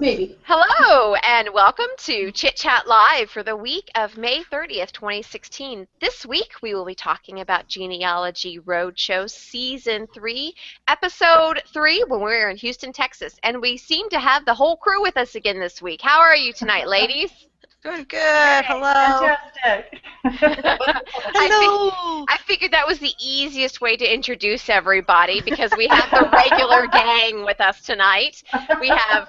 Maybe. Hello, and welcome to Chit Chat Live for the week of May 30th, 2016. This week we will be talking about Genealogy Roadshow Season 3, Episode 3, when we're in Houston, Texas. And we seem to have the whole crew with us again this week. How are you tonight, ladies? Doing good. Hello. Fantastic. Hello. I figured that was the easiest way to introduce everybody because we have the regular gang with us tonight. We have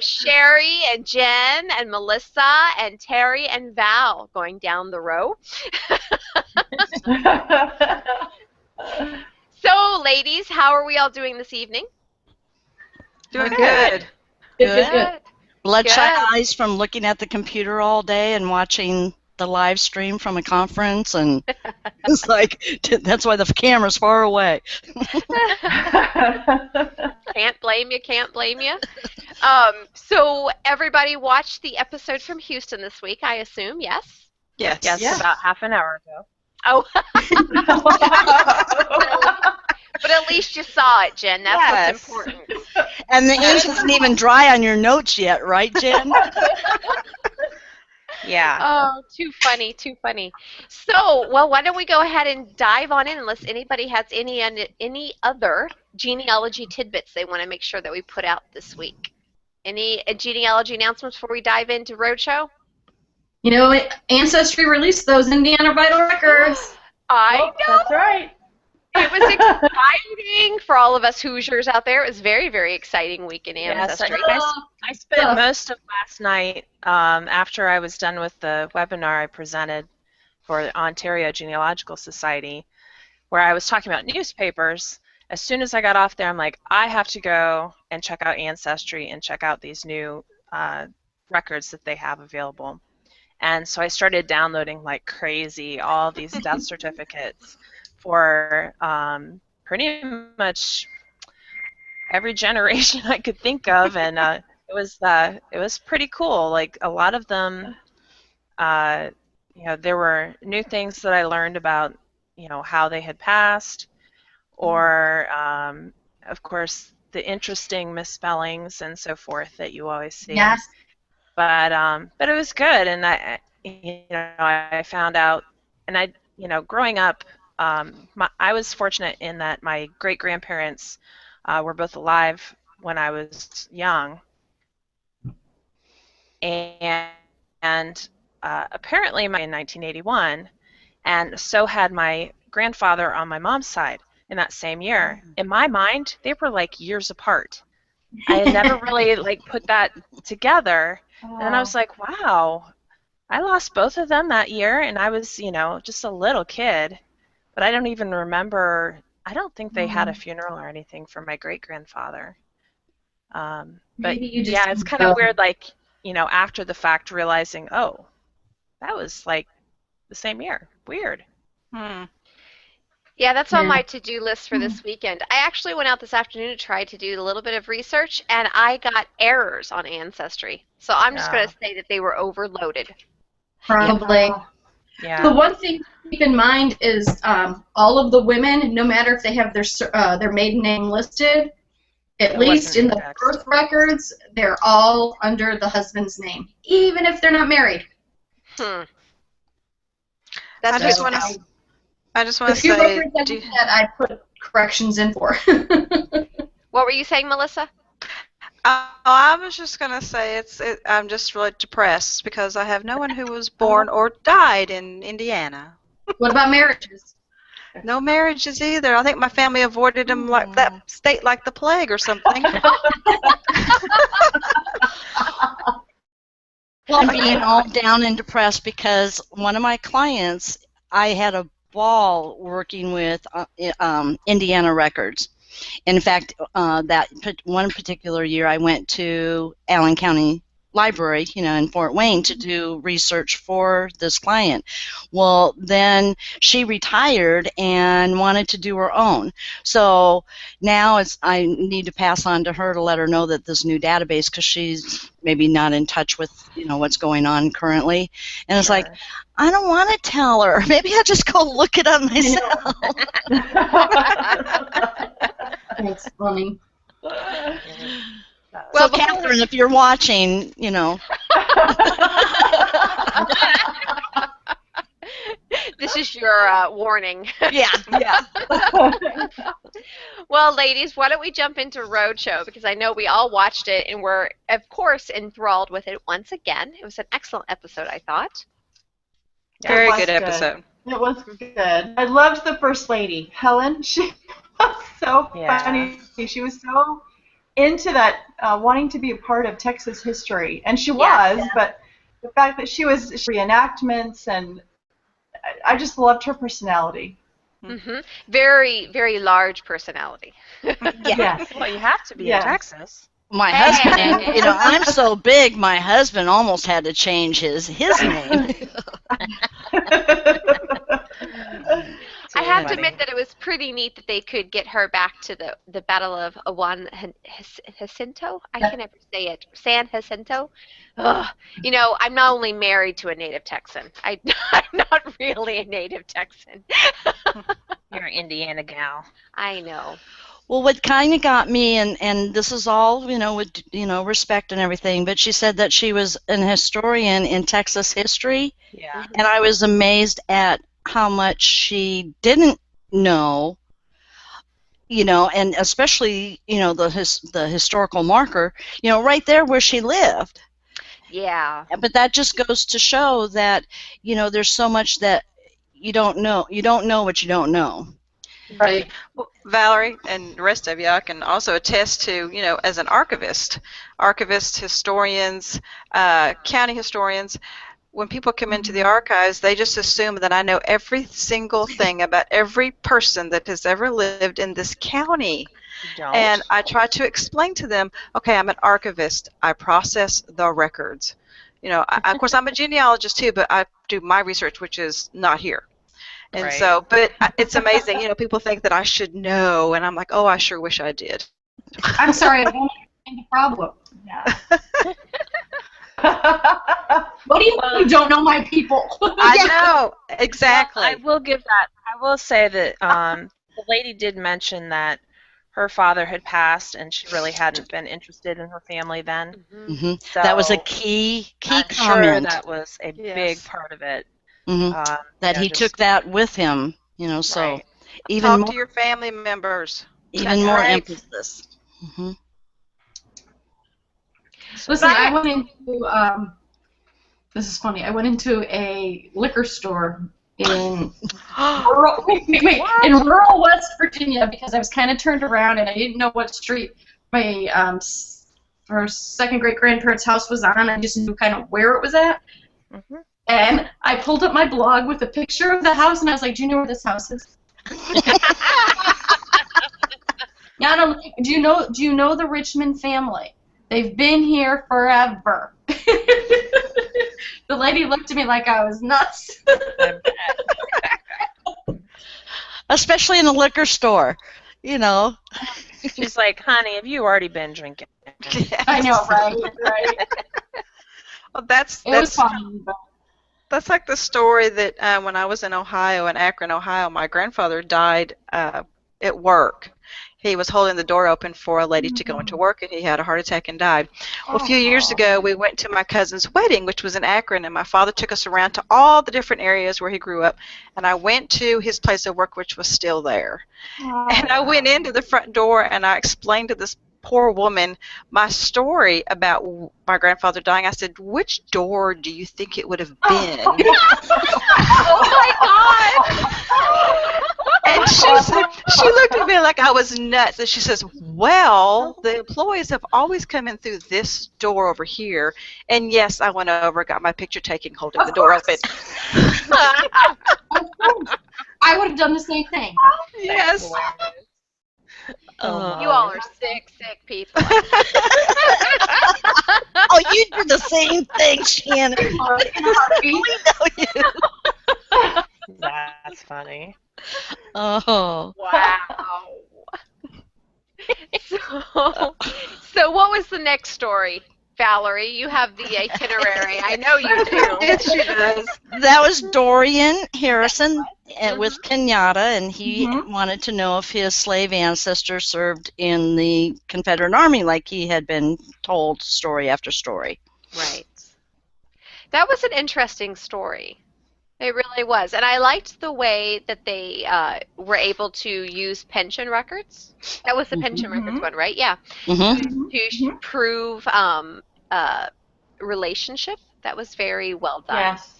Sherry and Jen and Melissa and Terry and Val going down the row. So, ladies, how are we all doing this evening? Doing good. Good. Bloodshot eyes from looking at the computer all day and watching the live stream from a conference, and it's like, that's why the camera's far away. Can't blame you. So everybody watched the episode from Houston this week, I assume, yes? Yes. About half an hour ago. Oh. But at least you saw it, Jen. That's what's important. And the ink isn't even dry on your notes yet, right, Jen? Yeah. Oh, too funny. So, well, why don't we go ahead and dive on in unless anybody has any other genealogy tidbits they want to make sure that we put out this week. Any genealogy announcements before we dive into Roadshow? You know, Ancestry released those Indiana Vital Records. I know. That's right. It was exciting for all of us Hoosiers out there. It was very, very exciting week in Ancestry. I spent most of last night, after I was done with the webinar I presented for the Ontario Genealogical Society, where I was talking about newspapers. As soon as I got off there, I'm like, I have to go and check out Ancestry and check out these new records that they have available. And so I started downloading like crazy all these death certificates for pretty much every generation I could think of, and it was pretty cool. Like a lot of them, there were new things that I learned about, how they had passed, or of course the interesting misspellings and so forth that you always see. Yes. But it was good, and I found out, and growing up. I was fortunate in that my great-grandparents were both alive when I was young, and apparently in 1981, and so had my grandfather on my mom's side in that same year. In my mind, they were like years apart. I had never really put that together, and then I was like, wow, I lost both of them that year, and I was just a little kid. But I don't even remember, I don't think they had a funeral or anything for my great-grandfather. But yeah, it's kind of weird, after the fact realizing, oh, that was like the same year. Weird. Yeah, that's on my to-do list for this weekend. I actually went out this afternoon to try to do a little bit of research, and I got errors on Ancestry. So I'm just going to say that they were overloaded. Probably. Yeah. The one thing to keep in mind is all of the women, no matter if they have their maiden name listed, at least in the birth records, they're all under the husband's name, even if they're not married. That's I just want to few say, records that I put corrections in for. What were you saying, Melissa? I was just going to say I'm just really depressed because I have no one who was born or died in Indiana. What about marriages? No marriages either. I think my family avoided them like that state like the plague or something. I'm being all down and depressed because one of my clients, I had a ball working with Indiana records. In fact, that one particular year, I went to Allen County Library, in Fort Wayne to do research for this client. Well, then she retired and wanted to do her own. So now I need to pass on to her to let her know that this new database, because she's maybe not in touch with, what's going on currently. And it's like, I don't want to tell her. Maybe I'll just go look it up myself. That's funny. So, Catherine, if you're watching, you know. This is your warning. Yeah. Well, ladies, why don't we jump into Roadshow, because I know we all watched it and were, of course, enthralled with it once again. It was an excellent episode, I thought. Very good episode. It was good. I loved the First Lady, Helen. She was so funny. She was so into that, wanting to be a part of Texas history, and she was. But the fact that she was reenactments, and I just loved her personality. Mm-hmm. Very, very large personality. Yes. Well, you have to be in Texas. My husband, you know, I'm so big, my husband almost had to change his name. I have to admit that it was pretty neat that they could get her back to the Battle of Juan Jacinto. I can never say it. San Jacinto. Ugh. You know, I'm not only married to a native Texan. I'm not really a native Texan. You're an Indiana gal. I know. Well, what kind of got me, and this is all, you know, with, you know, respect and everything, but she said that she was an historian in Texas history. Yeah. And I was amazed at how much she didn't know, you know, and especially, you know, the historical marker, you know, right there where she lived. Yeah. But that just goes to show that, you know, there's so much that you don't know. You don't know what you don't know. Right. Well, Valerie and the rest of you, I can also attest to, you know, as an archivist, historians, county historians, when people come into the archives, they just assume that I know every single thing about every person that has ever lived in this county. And I try to explain to them, okay, I'm an archivist. I process the records. You know, of course, I'm a genealogist too, but I do my research, which is not here. And so, but it's amazing, you know, people think that I should know, and I'm like, oh, I sure wish I did. I'm sorry, I don't understand the problem. Yeah. What do you mean you don't know my people? I know, exactly. Well, I will give that. I will say that the lady did mention that her father had passed, and she really hadn't been interested in her family then. Mm-hmm. So that was a key I'm comment. sure that was a big part of it. Mm-hmm. That he took that with him, you know, so even Talk more, to your family members. even more emphasis. Mm-hmm. Listen, I went into, this is funny, I went into a liquor store in in rural West Virginia because I was kind of turned around and I didn't know what street my our second great grandparents' house was on. I just knew kind of where it was at. Mm-hmm. And I pulled up my blog with a picture of the house, and I was like, "Do you know where this house is?" Do you know the Richmond family? They've been here forever. The lady looked at me like I was nuts. Especially in a liquor store, you know. She's like, honey, have you already been drinking? Yes. I know, right? Well, that's fun. But... That's like the story that when I was in Ohio, in Akron, Ohio, my grandfather died at work. He was holding the door open for a lady to go into work, and he had a heart attack and died. Well, a few years ago, we went to my cousin's wedding, which was in Akron, and my father took us around to all the different areas where he grew up, and I went to his place of work, which was still there. And I went into the front door, and I explained to this poor woman my story about my grandfather dying. I said, which door do you think it would have been? Oh my God! And she looked at me like I was nuts, and she says, well, the employees have always come in through this door over here. And yes, I went over, got my picture taken, holding the door open. I would have done the same thing. Yes. You all are sick people. Oh, you did the same thing, Shannon. We know you. That's funny. Oh. Wow. So what was the next story? Valerie, you have the itinerary. I know you do. Yes, she does. That was Dorian Harrison, with Kenyatta, and he wanted to know if his slave ancestors served in the Confederate Army like he had been told story after story. Right. That was an interesting story. It really was. And I liked the way that they were able to use pension records. That was the pension records one, right? Yeah. To prove relationship. That was very well done. Yes.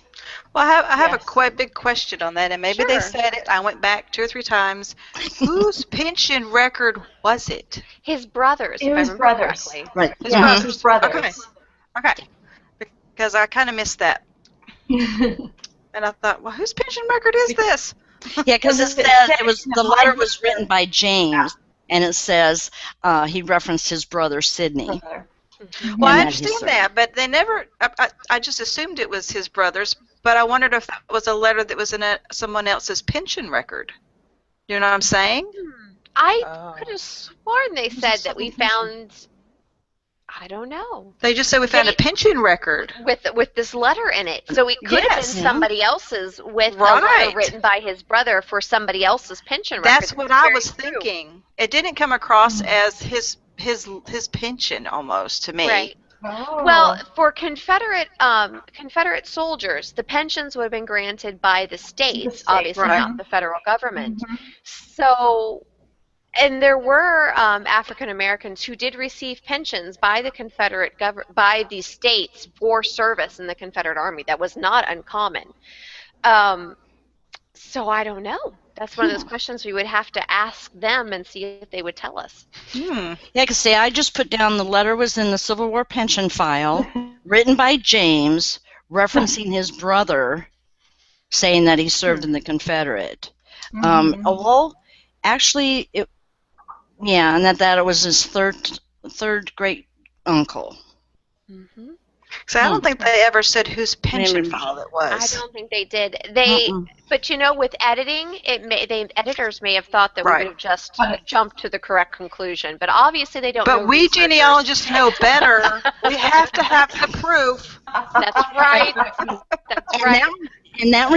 Well, I have a quite big question on that, and maybe they said it. I went back 2 or 3 times. Whose pension record was it? His brother's, if I remember correctly. Right. His brothers. Okay. Because I kind of missed that. And I thought, well, whose pension record is this? Yeah, because it says the letter was written by James, and it says he referenced his brother Sidney. Well, I understand that, but they never. I just assumed it was his brother's, but I wondered if that was a letter that was in someone else's pension record. You know what I'm saying? I could have sworn they said that we found. I don't know. They just said we found a pension record with this letter in it, so it could have been somebody else's with a letter written by his brother for somebody else's pension record. That's what I was thinking. It didn't come across as his pension almost to me. Right. Oh. Well, for Confederate soldiers, the pensions would have been granted by the states, obviously not the federal government. So. And there were African Americans who did receive pensions by the Confederate by the states for service in the Confederate Army. That was not uncommon. So I don't know. That's one of those questions we would have to ask them and see if they would tell us. Yeah, because see, I just put down the letter was in the Civil War pension file, written by James, referencing his brother, saying that he served in the Confederate. Well, actually, yeah, and that it was his third great uncle. So I don't think they ever said whose pension file it was. I don't think they did. But you know, with editing, editors may have thought that we would have just jumped to the correct conclusion. But obviously, they don't. But we genealogists know better. We have to have the proof. That's right. That's right. And that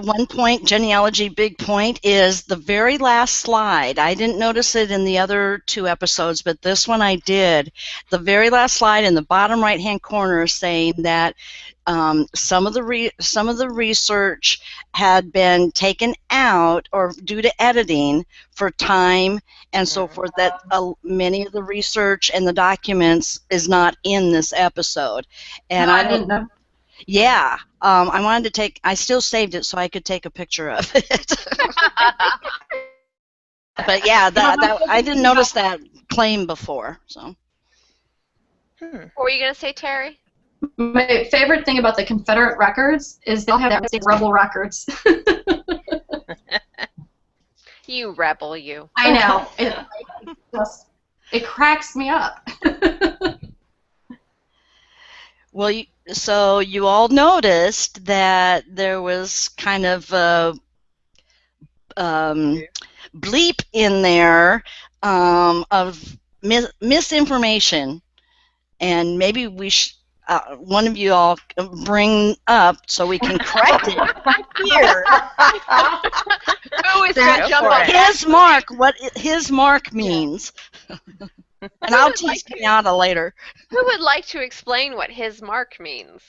one point, genealogy big point, is the very last slide. I didn't notice it in the other 2 episodes, but this one I did. The very last slide in the bottom right-hand corner is saying that some of the research had been taken out or due to editing for time and so forth. That many of the research and the documents is not in this episode. And I didn't know. Yeah, I wanted to I still saved it so I could take a picture of it. But yeah, I didn't notice that claim before. So. What were you going to say, Terry? My favorite thing about the Confederate records is they'll have that rebel records. You rebel, you. I know. It cracks me up. Well, so you all noticed that there was kind of a bleep in there of misinformation, and maybe we one of you all bring up so we can correct it here. Who is going to jump on his mark? What his mark means? And I'll teach Kenyatta later. Who would like to explain what his mark means?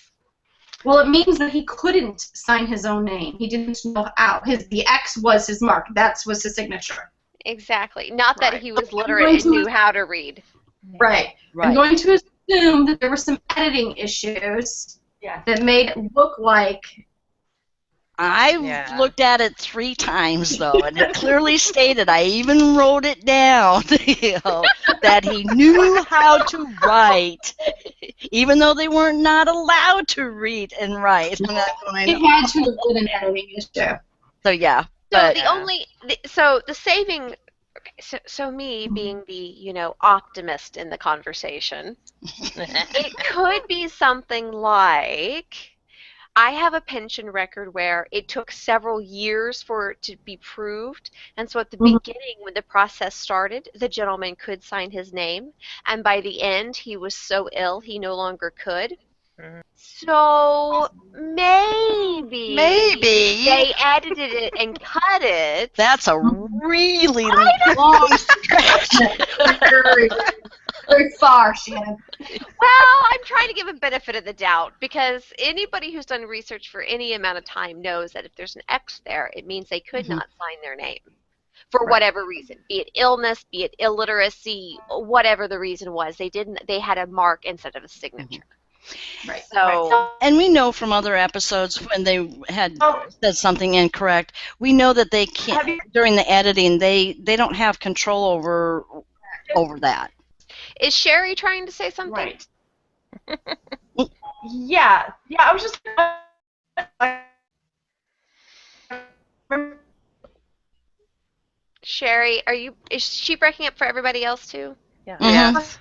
Well, it means that he couldn't sign his own name. He didn't know how. The X was his mark. That was his signature. Exactly. Not that he was literate and knew how to read. Right. I'm going to assume that there were some editing issues that made it look like... I looked at it 3 times, though, and it clearly stated, I even wrote it down, that he knew how to write, even though they were not allowed to read and write. It had to have been an editing issue. So, yeah. So the saving... So me being the, optimist in the conversation, it could be something like... I have a pension record where it took several years for it to be proved, and so at the beginning, when the process started, the gentleman could sign his name, and by the end, he was so ill he no longer could. So maybe they edited it and cut it. That's a really long stretch. Very, very far, Shannon. Well, I'm trying to give a benefit of the doubt because anybody who's done research for any amount of time knows that if there's an X there, it means they could not sign their name for whatever reason, be it illness, be it illiteracy, whatever the reason was. They had a mark instead of a signature. Right. So, and we know from other episodes when they had said something incorrect, we know that they can't during the editing. They don't have control over that. is Sherry trying to say something? Right. Yeah. I was just. Sherry, is she breaking up for everybody else too? Yeah. Yes.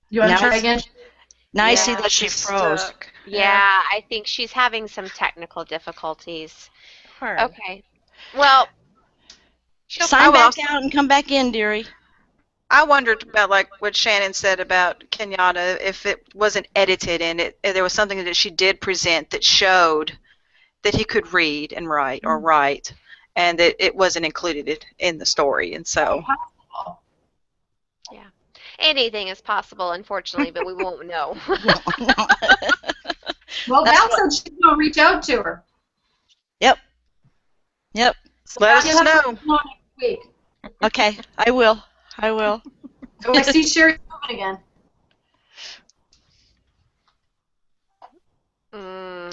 You want to try again? Now I see that she froze. Stuck. Yeah, I think she's having some technical difficulties. Hard. Okay. Well, Sign back out and come back in, dearie. I wondered about like what Shannon said about Kenyatta, if it wasn't edited and if there was something that she did present that showed that he could read and write or write, and that it wasn't included in the story, and so. yeah, anything is possible, unfortunately, but we won't know. Well, Val said she's going to reach out to her. Yep. So Let us you'll have know. to know next week. Okay, I will. Oh, I see Sherry's moving again.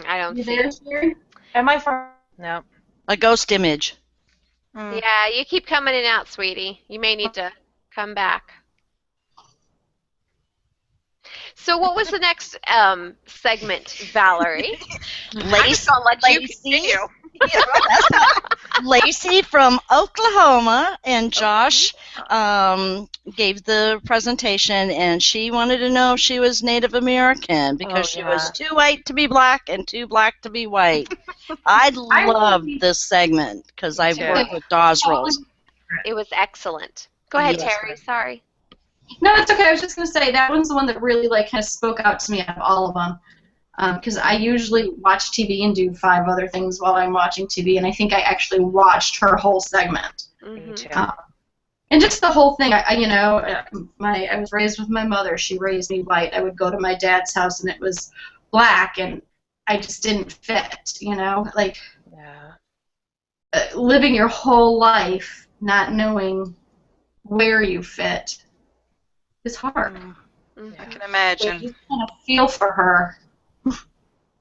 I don't You see there, it. Sherry? Am I from? No. A ghost image. Yeah, you keep coming in and out, sweetie. You may need to come back. So what was the next segment, Valerie? I'm just going to let you continue. Lacey from Oklahoma, and Josh gave the presentation, and she wanted to know if she was Native American because she was too white to be black and too black to be white. I love this segment because I've worked with Dawes roles. It was excellent. Go ahead, Yes. Terry. Sorry. No, it's okay. I was just going to say that one's the one that really kind of spoke out to me out of all of them. Because I usually watch TV and do 5 other things while I'm watching TV, and I think I actually watched her whole segment. Me too. And just the whole thing, I was raised with my mother. She raised me white. I would go to my dad's house, and it was black, and I just didn't fit, like living your whole life not knowing where you fit is hard. I can imagine. So you kind of feel for her.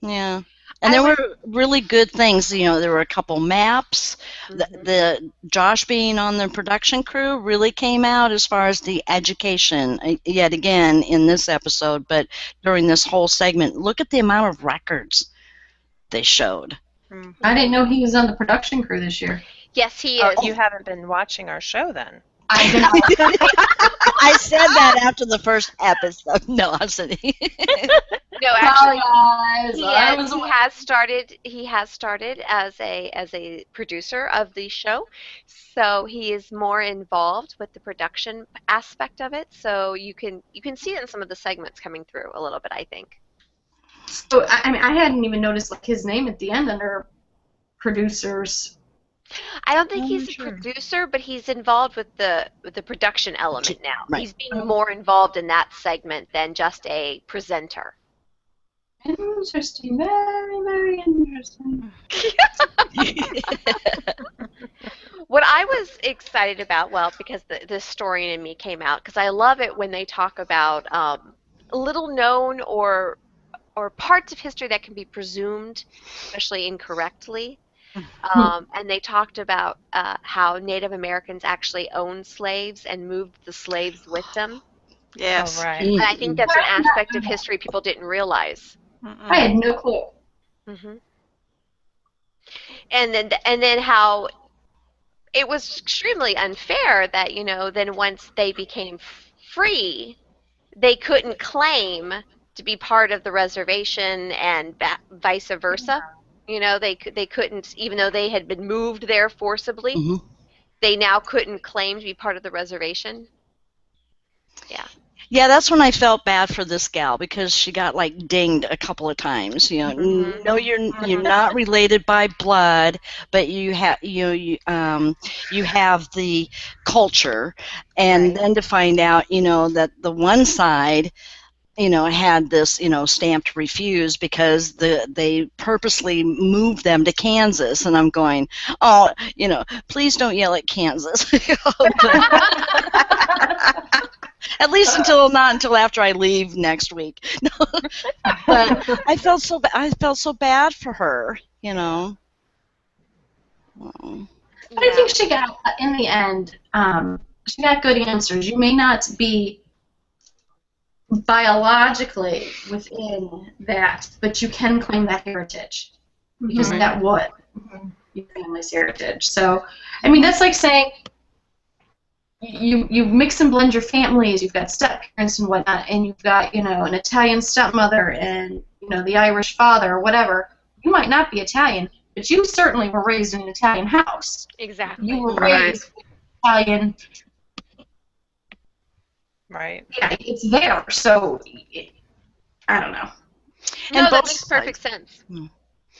Yeah. And there were really good things. There were a couple maps. The Josh being on the production crew really came out as far as the education, yet again in this episode, but during this whole segment. Look at the amount of records they showed. I didn't know he was on the production crew this year. Yes, he is. You haven't been watching our show then. I said that after the first episode. No, I'm sorry. No, actually, he has started as a producer of the show, so he is more involved with the production aspect of it. So you can see it in some of the segments coming through a little bit, I think. So I hadn't even noticed his name at the end under producers. I don't think he's a producer, but he's involved with the production element now. Right. He's being more involved in that segment than just a presenter. Interesting. Very, very interesting. What I was excited about, because the historian in me came out, because I love it when they talk about little known or parts of history that can be presumed, especially incorrectly. And they talked about how Native Americans actually owned slaves and moved the slaves with them. Yes. Oh, right. And I think that's an aspect of history people didn't realize. I had no clue. Mm-hmm. And then how it was extremely unfair that then once they became free, they couldn't claim to be part of the reservation and vice versa. They couldn't, even though they had been moved there forcibly, they now couldn't claim to be part of the reservation. Yeah, that's when I felt bad for this gal because she got like dinged a couple of times. No, you're not related by blood, but you have you have the culture, and then to find out that the one side had this stamped refused because they purposely moved them to Kansas, and I'm going, oh, please don't yell at Kansas. At least not until after I leave next week. But I felt so bad for her. Well, But I think she got, in the end, she got good answers. You may not be biologically within that, but you can claim that heritage because that was your family's heritage. So, I mean, that's like saying you mix and blend your families. You've got step-parents and whatnot, and you've got an Italian stepmother and the Irish father or whatever. You might not be Italian, but you certainly were raised in an Italian house. Exactly. You were raised Italian. Right. Yeah, it's there. So I don't know. No, that makes perfect sense.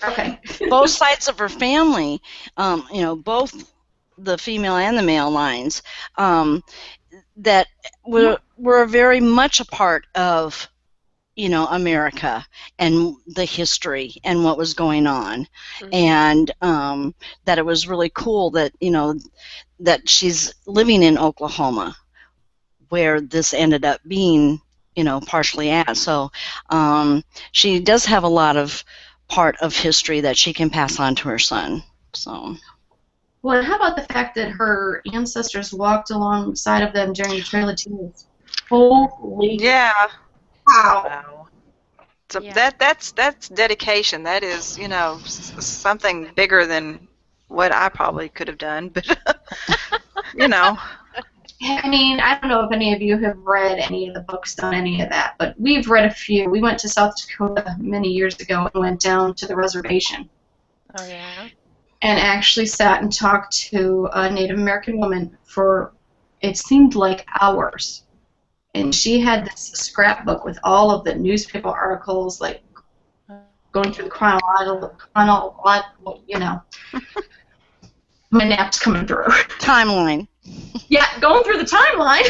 Okay. Both sides of her family, both the female and the male lines, that were very much a part of America and the history and what was going on, and that it was really cool that that she's living in Oklahoma, where this ended up being partially at. So she does have a lot of part of history that she can pass on to her son. So. Well, how about the fact that her ancestors walked alongside of them during the Trail of Tears? Holy wow. So that's dedication. That is, something bigger than what I probably could have done, but I mean, I don't know if any of you have read any of the books on any of that, but we've read a few. We went to South Dakota many years ago and went down to the reservation. Oh, yeah? And actually sat and talked to a Native American woman for, it seemed like hours. And she had this scrapbook with all of the newspaper articles, like going through the chronological, my nap's coming through. Timeline. Yeah, going through the timeline.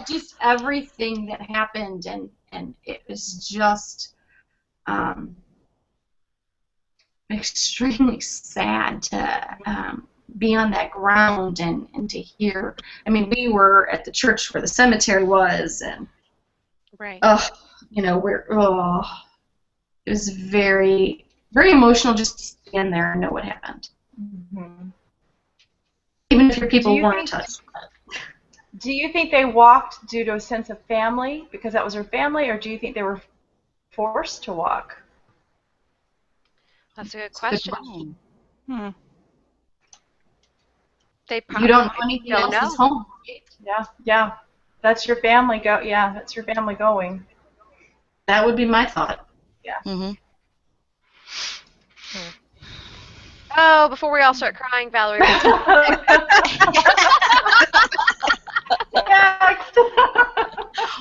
Just everything that happened, and it was just extremely sad to be on that ground and to hear. I mean, we were at the church where the cemetery was, and it was very, very emotional just to stand there and know what happened. Even if your people weren't touched. Do you think they walked due to a sense of family, because that was her family, or do you think they were forced to walk? That's a good question. They probably you don't know anything else is home. Yeah. That's your family that's your family going. That would be my thought. Yeah. Oh, before we all start crying, Valerie.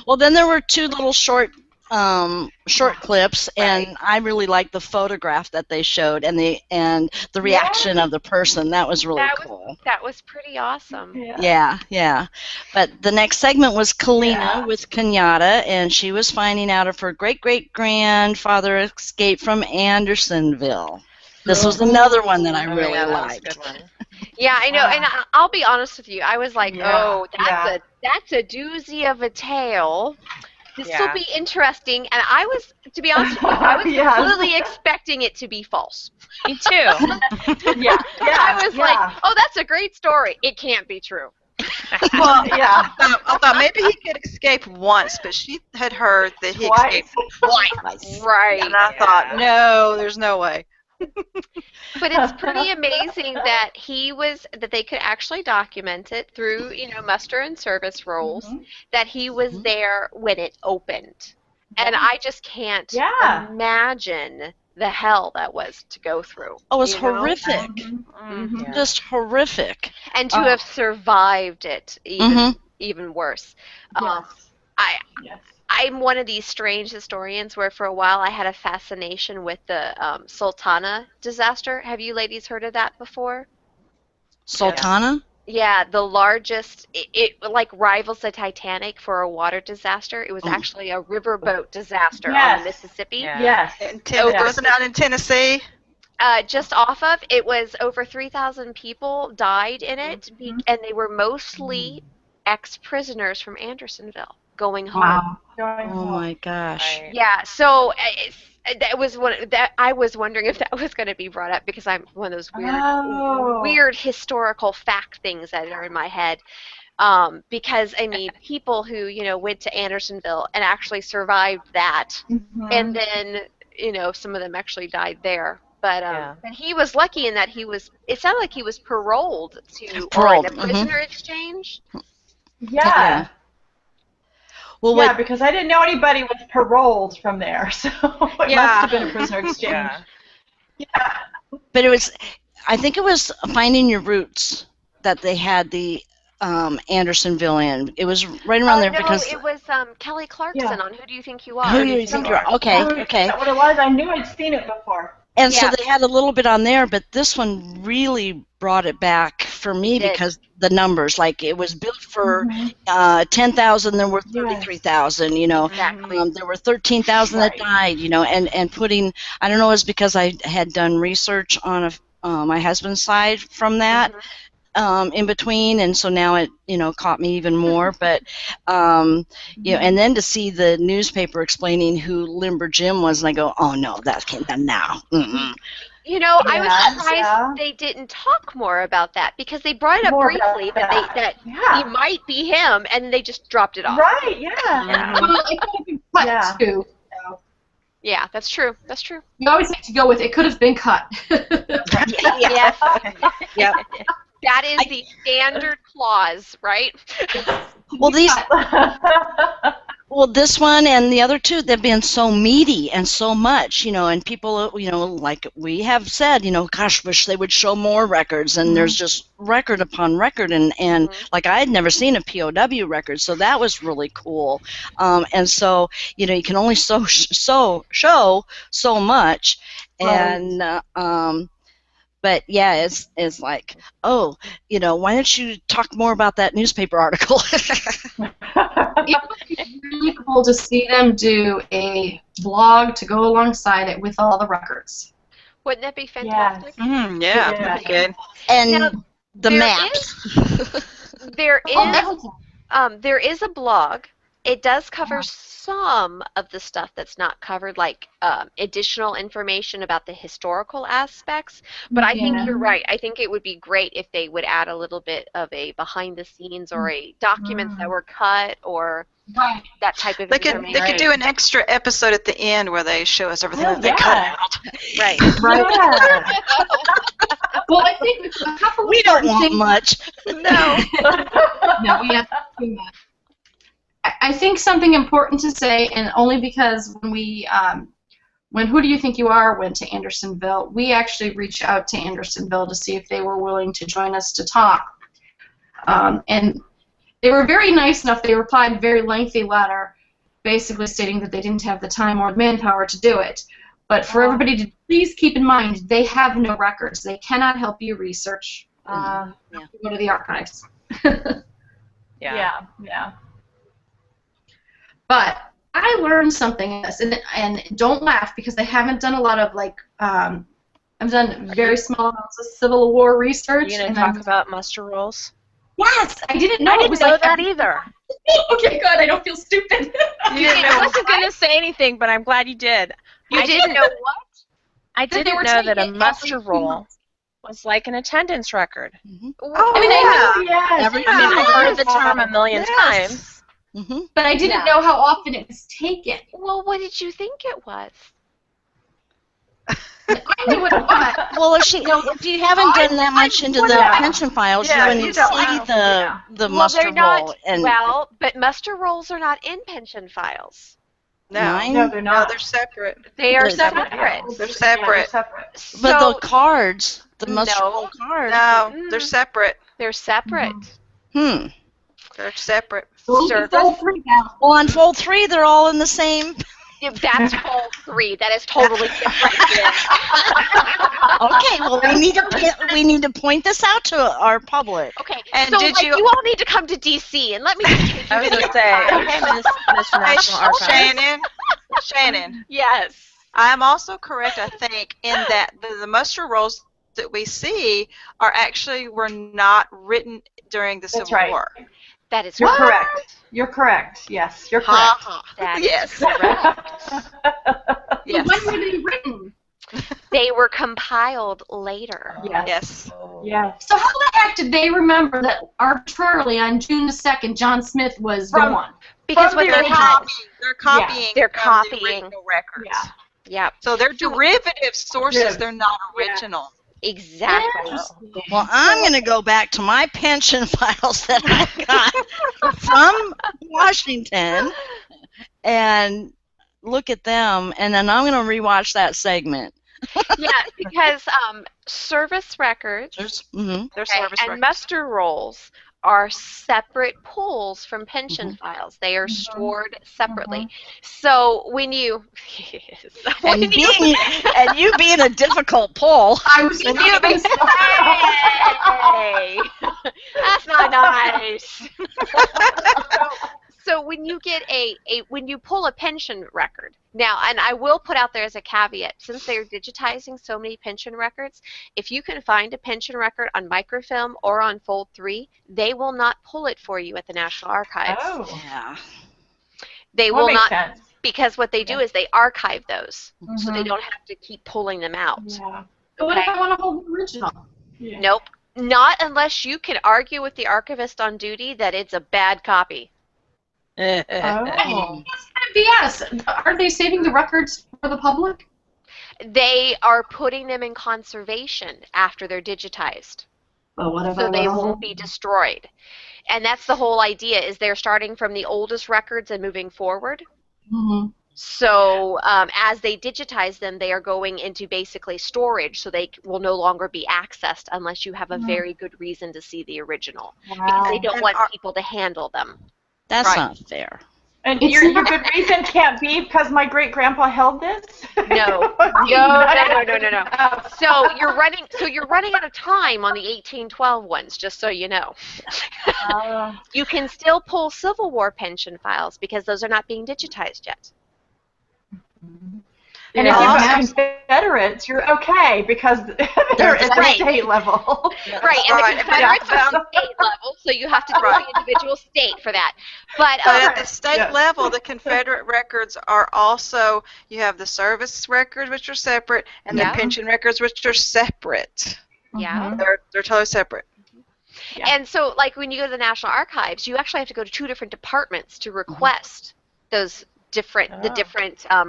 Well, then there were two little short clips, and I really liked the photograph that they showed and the reaction of the person. That was really cool. That was pretty awesome. Yeah. But the next segment was Kalina with Kenyatta, and she was finding out if her great-great-grandfather escaped from Andersonville. This was another one that I really liked. Yeah, I know, and I'll be honest with you. I was like, that's a doozy of a tale. This will be interesting, and I was, to be honest with you, I was completely expecting it to be false. Me too. I was like, oh, that's a great story. It can't be true. Well, I thought maybe he could escape once, but she had heard that he escaped twice. Right. And I thought, no, there's no way. But it's pretty amazing that that they could actually document it through, muster and service rolls, that he was there when it opened. And I just can't imagine the hell that was to go through. Oh, it was you know? horrific. Yeah. Just horrific. And to have survived it, even worse. Yes. I'm one of these strange historians where for a while I had a fascination with the Sultana disaster. Have you ladies heard of that before? Sultana? Yeah, the largest, it like rivals the Titanic for a water disaster. It was actually a riverboat disaster on the Mississippi. Yes. Wasn't out in Tennessee? Just off of, it was over 3,000 people died in it, and they were mostly ex-prisoners from Andersonville going home. Wow. Oh my gosh. Right. Yeah, so that was one that I was wondering if that was going to be brought up because I'm one of those weird historical fact things that are in my head. Because I mean, people who went to Andersonville and actually survived that, and then some of them actually died there. But and he was lucky in that it sounded like he was paroled to or in a prisoner exchange. Yeah. Well, because I didn't know anybody was paroled from there, so it must have been a prisoner exchange. But I think it was Finding Your Roots that they had the Andersonville in. It was right around there because it was Kelly Clarkson on Who Do You Think You Are? Who Do You Think You Are? Okay. Is that what it was? I knew I'd seen it before. And so they had a little bit on there, but this one really brought it back for me because the numbers, like it was built for 10,000, there were 33,000, there were 13,000 that died, and putting, I don't know, it was because I had done research on my husband's side from that. In between, and so now it caught me even more. But and then to see the newspaper explaining who Limber Jim was, and I go, oh no, that can't done now. I was surprised they didn't talk more about that because they brought it up briefly, but that he might be him, and they just dropped it off. Right? Yeah. Well, it could have been cut too. So. Yeah, that's true. That's true. You always have to go with it could have been cut. Yep. That is the standard clause, right? Well, this one and the other two, they've been so meaty and so much, and people, like we have said, gosh, wish they would show more records, and there's just record upon record, and like I had never seen a POW record, so that was really cool, and so, you can only show so much, and, but yeah, it's like, why don't you talk more about that newspaper article? It would be really cool to see them do a blog to go alongside it with all the records. Wouldn't that be fantastic? That'd be good. And now, the maps. There is a blog. It does cover some of the stuff that's not covered, like additional information about the historical aspects. But I think you're right. I think it would be great if they would add a little bit of a behind the scenes or a documents that were cut or that type of information. They could do an extra episode at the end where they show us everything that they cut out. Right. Well, I think a couple we don't want much. No. No, we have to do that. I think something important to say, and only because when Who Do You Think You Are went to Andersonville, we actually reached out to Andersonville to see if they were willing to join us to talk. And they were very nice enough. They replied a very lengthy letter basically stating that they didn't have the time or the manpower to do it. But for everybody to please keep in mind, they have no records. They cannot help you research. Go to the archives. Yeah. But I learned something in this, and don't laugh because I haven't done a lot of I've done very small amounts of Civil War research. Are you going to talk about muster rolls? Yes, I didn't know. I didn't know that either. Okay, good. I don't feel stupid. I wasn't going to say anything, but I'm glad you did. You didn't know what? I didn't know that a muster roll was like an attendance record. I've heard the term a million times. But I didn't know how often it was taken. Well, what did you think it was? I knew what it was. Well, if you haven't done that much into the pension files, you wouldn't see the muster roll. But muster rolls are not in pension files. No. No, they're No, not. they're separate. They are They're separate. They're separate. So, But the cards, the muster no, roll cards. No, they're separate. they're separate. Hmm. They're separate. Service. Fold 3 now. Well, on fold 3, they're all in the same. That's fold 3. That is totally different. Okay, well, we need to point this out to our public. Okay, And so did like, you- you all need to come to DC and let me just take I you was video. going to say, Miss Hey, National Archives. Shannon, Yes. I'm also correct, I think, in that the muster rolls that we see were not written during the That's Civil right. War. That is You're correct. correct. You're correct. Yes, you're Ha correct. ha. That is Yes. correct. Yes. When were they written? They were compiled later. Yes. Yes. Yes. So how the heck did they remember that arbitrarily on June the 2nd, John Smith was the From- one? Because From what the they had, They're copying. They're from copying. The original records. Yeah. yep, So they're derivative sources. Derivative. They're not Yeah. original. exactly. Well, I'm going to go back to my pension files that I got from Washington and look at them, and then I'm going to rewatch that segment. Yeah, because service records They're okay, service and records. muster rolls are separate pools from pension files. They are stored separately. So when you And you being a difficult pull. I was when you be hey, that's not nice. So when you get when you pull a pension record now, and I will put out there as a caveat, since they're digitizing so many pension records, if you can find a pension record on microfilm or on Fold 3, they will not pull it for you at the National Archives. Oh. Yeah. They That will makes not, sense. because what they do is they archive those, so they don't have to keep pulling them out. Yeah. But what if I want to hold the original? Yeah. Nope, not unless you can argue with the archivist on duty that it's a bad copy. Oh. That's kind of BS. Are they saving the records for the public? They are putting them in conservation after they're digitized, Well, whatever. so they won't be destroyed. And that's the whole idea, is they're starting from the oldest records and moving forward. Mm-hmm. So as they digitize them, they are going into basically storage, so they will no longer be accessed unless you have a very good reason to see the original, because they don't And want people to handle them. That's Right. not fair. And It's your not- good reason can't be because my great grandpa held this? No. No. So you're running out of time on the 1812 ones, just so you know. You can still pull Civil War pension files because those are not being digitized yet. And if you've got Confederates, you're okay because they're at the Right. state level. Right, and Right. the Confederates are at the state level, so you have to go to the individual state for that. But But at the state Yes. level, the Confederate records are also, you have the service records, which are separate, and Yeah. the pension records, which are separate. yeah. They're totally separate. Yeah. And so, like, when you go to the National Archives, you actually have to go to 2 different departments to request those different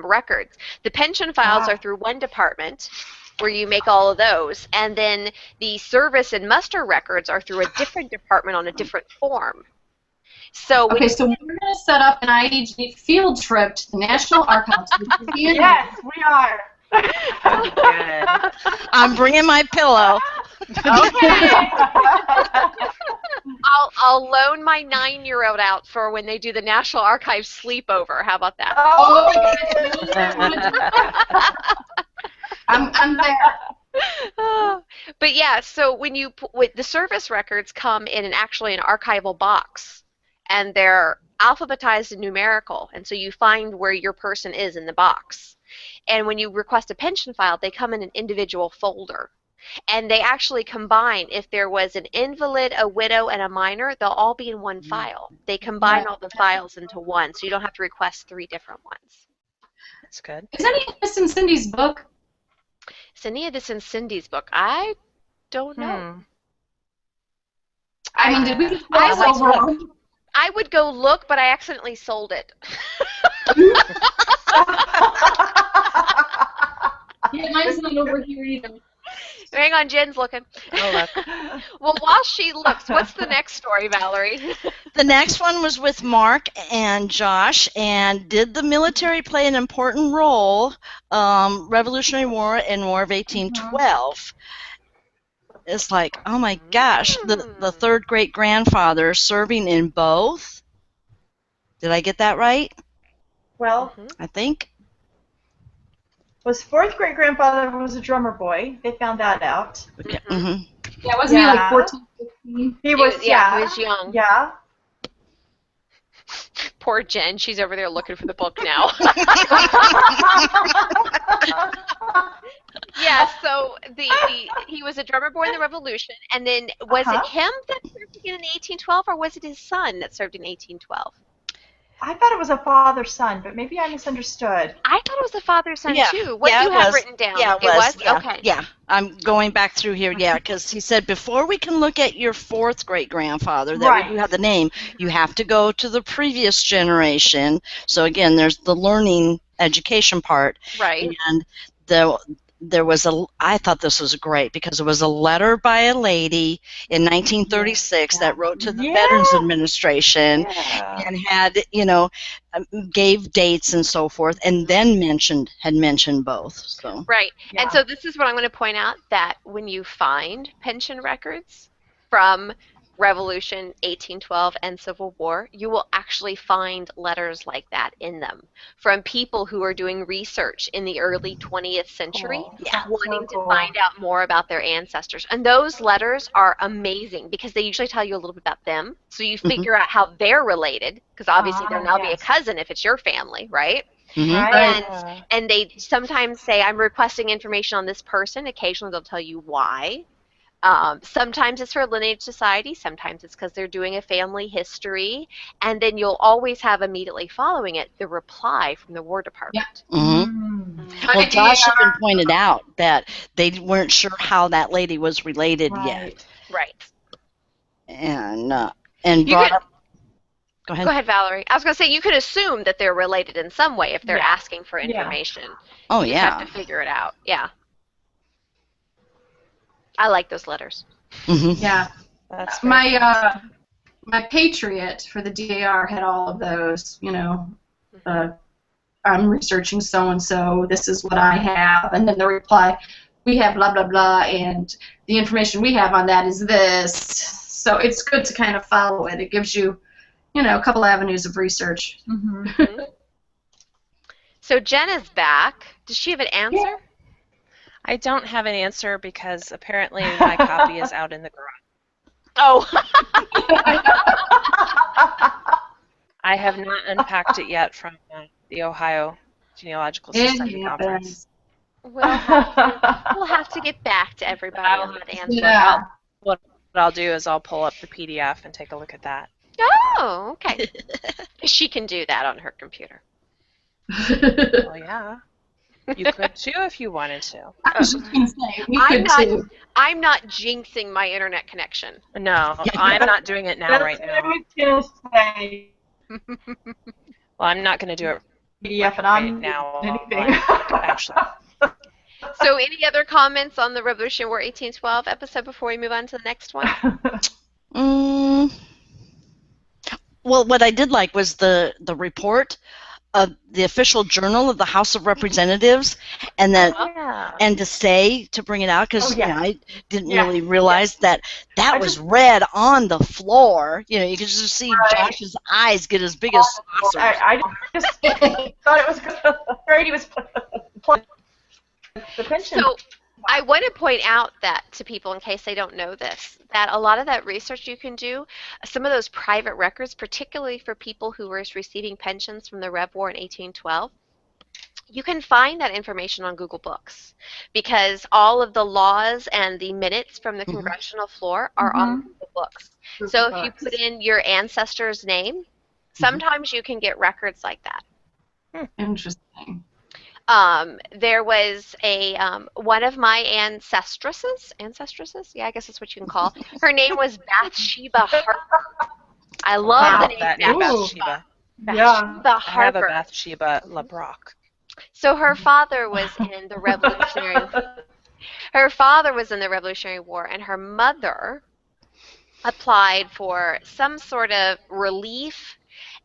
records. The pension files are through one department, where you make all of those, and then the service and muster records are through a different department on a different form. So when Okay, so we're going to set up an IAG field trip to the National Archives. Yes, we are. Good. I'm bringing my pillow. I'll loan my 9-year-old out for when they do the National Archives sleepover. How about that? I'm there. But yeah, so when the service records come in an archival box, and they're alphabetized and numerical, and so you find where your person is in the box. And when you request a pension file, they come in an individual folder. And they actually combine, if there was an invalid, a widow, and a minor, they'll all be in one file. They combine all the files into one, so you don't have to request 3 different ones. That's good. Is any of this in Cindy's book? Is any of this in Cindy's book? I don't know. I mean, did we just I gloss would over? I would go look, but I accidentally sold it. Yeah, mine's not over here either. Hang on, Jen's looking. Oh, look. Well, while she looks, what's the next story, Valerie? The next one was with Mark and Josh, and did the military play an important role, Revolutionary War and War of 1812? It's like, oh my gosh, the third great-grandfather serving in both? Did I get that right? Well, I think. was fourth great grandfather was a drummer boy. They found that out. Okay. Yeah, wasn't he like 14, 15? He was, He was young. Yeah. Poor Jen, she's over there looking for the book now. Yeah, so he was a drummer boy in the Revolution, and then was it him that served again in 1812, or was it his son that served in 1812? I thought it was a father-son, but maybe I misunderstood. I thought it was a father-son too. What yeah, you have written down? Yeah, it was? Yeah, okay. Yeah, I'm going back through here, because he said before we can look at your fourth great-grandfather, that we do have the name, you have to go to the previous generation. So again, there's the learning education part. Right. And there was I thought this was great because it was a letter by a lady in 1936 that wrote to the Veterans Administration and had, gave dates and so forth, and then had mentioned both. So. Right. Yeah. And so this is what I'm going to point out, that when you find pension records from Revolution, 1812, and Civil War, you will actually find letters like that in them from people who are doing research in the early 20th century, wanting to find out more about their ancestors. And those letters are amazing because they usually tell you a little bit about them, so you figure out how they're related, because obviously they'll now be a cousin if it's your family, right? And they sometimes say, I'm requesting information on this person. Occasionally they'll tell you why. Sometimes it's for Lineage Society, sometimes it's because they're doing a family history, and then you'll always have immediately following it the reply from the War Department. Well, Josh even pointed out that they weren't sure how that lady was related yet. Right. And brought up... Go ahead. Go ahead, Valerie. I was going to say, you could assume that they're related in some way if they're asking for information. Oh, you just have to figure it out. Yeah. I like those letters. Yeah. That's my Patriot for the DAR had all of those, I'm researching so-and-so, this is what I have, and then the reply, we have blah, blah, blah, and the information we have on that is this. So it's good to kind of follow it. It gives you, a couple avenues of research. So Jen is back. Does she have an answer? Yeah. I don't have an answer because apparently my copy is out in the garage. Oh. I have not unpacked it yet from the Ohio Genealogical Society conference. We'll have to get back to everybody on that answer. Yeah. What I'll do is I'll pull up the PDF and take a look at that. Oh, okay. She can do that on her computer. Well, yeah. You could too if you wanted to. I'm not jinxing my internet connection. No, I'm not doing it now right now. Well, I'm not going to do it PDF and I'm right now. anything. Actually. So any other comments on the Revolutionary War 1812 episode before we move on to the next one? Well, what I did like was the report of the official journal of the House of Representatives, and that and to bring it out, because I didn't really realize that was read on the floor. You could just see Josh's eyes get as big as saucers. I just thought it was great. He was the pension. So I want to point out that to people, in case they don't know this, that a lot of that research you can do, some of those private records, particularly for people who were receiving pensions from the Rev War in 1812, you can find that information on Google Books, because all of the laws and the minutes from the congressional floor are on Google Books. So if you put in your ancestor's name, sometimes you can get records like that. Interesting. There was one of my ancestresses, yeah, I guess that's what you can call. Her name was Bathsheba Harper. I love the name Bathsheba. Bathsheba Harper. I have a Bathsheba LeBrock. So her father was in the Revolutionary. Her father was in the Revolutionary War, and her mother applied for some sort of relief,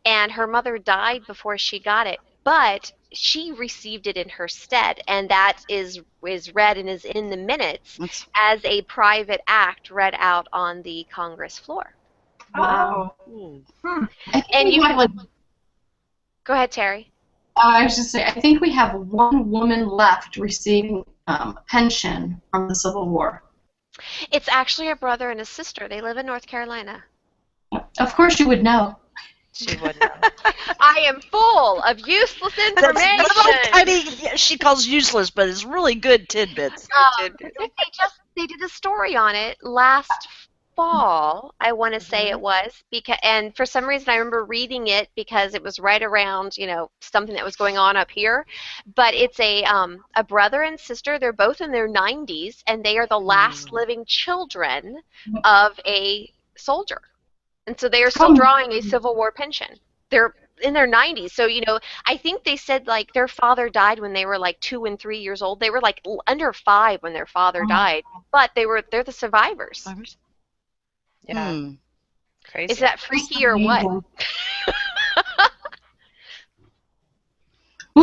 and her mother died before she got it. But she received it in her stead, and that is read and is in the minutes as a private act read out on the Congress floor. Wow. And you can go ahead, Terry. I was just saying, I think we have one woman left receiving pension from the Civil War. It's actually a brother and a sister. They live in North Carolina. Of course you would know. She would know. I am full of useless information. She calls useless, but it's really good tidbits. They did a story on it last fall, I want to say it was, and for some reason I remember reading it because it was right around, something that was going on up here. But it's a brother and sister. They're both in their 90s, and they are the last living children of a soldier. And so they are still drawing a Civil War pension. They're in their 90s. So, I think they said, like, their father died when they were, like, 2 and 3 years old. They were, like, under 5 when their father died. But they're the survivors. Yeah. Crazy. Is that freaky or what? Well,